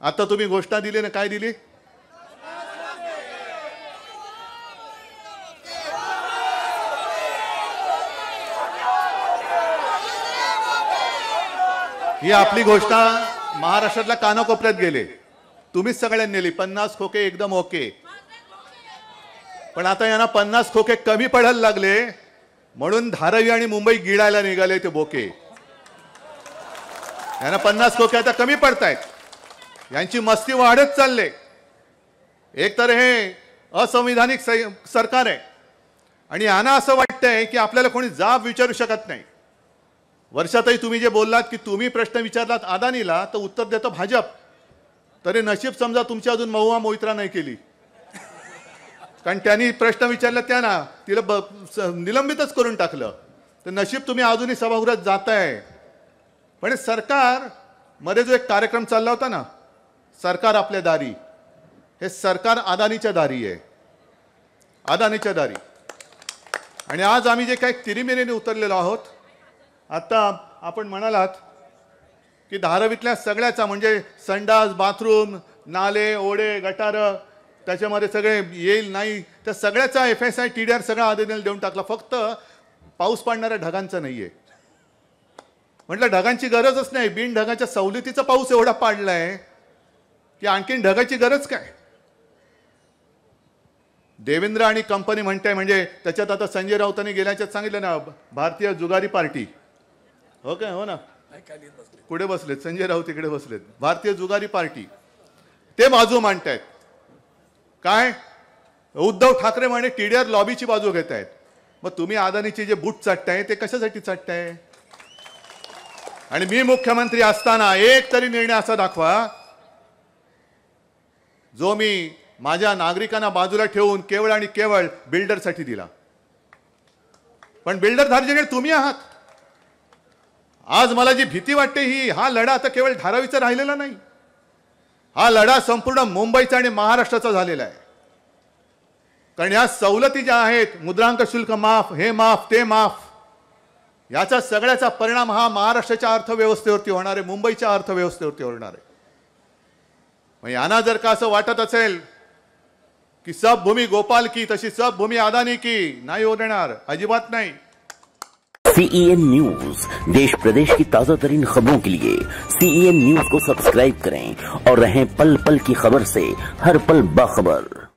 आता तुम्ही घोषणा दिली ना, काय दिली? ही आपली घोषणा महाराष्ट्रातल्या कानाकोपऱ्यात गेले, तुम्हीच सगळ्यांनी नेली. 50 खोके एकदम ओके, पण आता यांना 50 खोके कमी पडायला लागले म्हणून धारावी आणि मुंबई गिळायला निघाले ते बोके. यांना 50 खोके आता कमी पडतायत, यांची मस्ती वाढत चालले. एक तर हे असंविधानिक सरकार आहे आणि यांना असं वाटतंय की आपल्याला कोणी जाब विचारू शकत नाही. वर्षातही तुम्ही जे बोललात की तुम्ही प्रश्न विचारलात अदानीला तर उत्तर देतो भाजप, तरी नशीब समजा तुमची अजून महुआ मोहित्रा नाही केली, कारण त्यांनी प्रश्न विचारला त्यांना तिला निलंबितच करून टाकलं. तर नशीब तुम्ही अजूनही सभागृहात जाताय. पण सरकार मध्ये जो एक कार्यक्रम चालला होता ना, सरकार आपल्या दारी, हे सरकार अदानीच्या दारी आहे, अदानीच्या दारी. आणि आज आम्ही जे काही तिरीमिरीने उतरलेलो आहोत, आता आपण म्हणालात की धारावीतल्या सगळ्याचा म्हणजे संडास, बाथरूम, नाले, ओढे, गटार त्याच्यामध्ये सगळे येईल नाही, त्या सगळ्याचा FSI TDR सगळा अदानीला देऊन टाकला. फक्त पाऊस पडणाऱ्या ढगांचा नाहीये. म्हटलं ढगांची गरजच नाही, बिन ढगाच्या सवलतीचा पाऊस एवढा पाडलाय की आणखीन ढगाची गरज काय. देवेंद्र आणि कंपनी म्हणते, म्हणजे त्याच्यात आता संजय राऊतांनी गेल्याच्यात सांगितलं ना, भारतीय जुगारी पार्टी. हो काय? हो ना, कुठे बसलेत संजय राऊत, इकडे बसलेत. भारतीय जुगारी पार्टी ते बाजू मांडतायत. काय उद्धव ठाकरे म्हणे TDR लॉबीची बाजू घेत आहेत. मग तुम्ही अदानीचे जे बूट चाटताय ते कशासाठी चाटताय? आणि मी मुख्यमंत्री असताना एक तरी निर्णय असा दाखवा जो मी माझ्या नागरिकांना बाजूला ठेवून केवळ आणि केवळ बिल्डरसाठी दिला. पण बिल्डर धार्जिणे तुम्ही आहात. आज मला जी भीती वाटते ही, हा लढा आता केवळ धारावीचा राहिलेला नाही, हा लढा संपूर्ण मुंबईचा आणि महाराष्ट्राचा झालेला आहे. कारण या सवलती ज्या आहेत, मुद्रांक शुल्क माफ, हे माफ, ते माफ, याचा सगळ्याचा परिणाम हा महाराष्ट्राच्या अर्थव्यवस्थेवरती होणार आहे, मुंबईच्या अर्थव्यवस्थेवरती होणार आहे. मग यांना जर का असं वाटत असेल की सब भूमी गोपाल की तशी सब भूमी अदानी की, नाही होणार, अजिबात नाही. CEN न्यूज, देश प्रदेश की ताजा तरीन खबरों के लिए CEN न्यूज को सब्सक्राइब करें और रहें पल पल की खबर से हर पल बाखबर.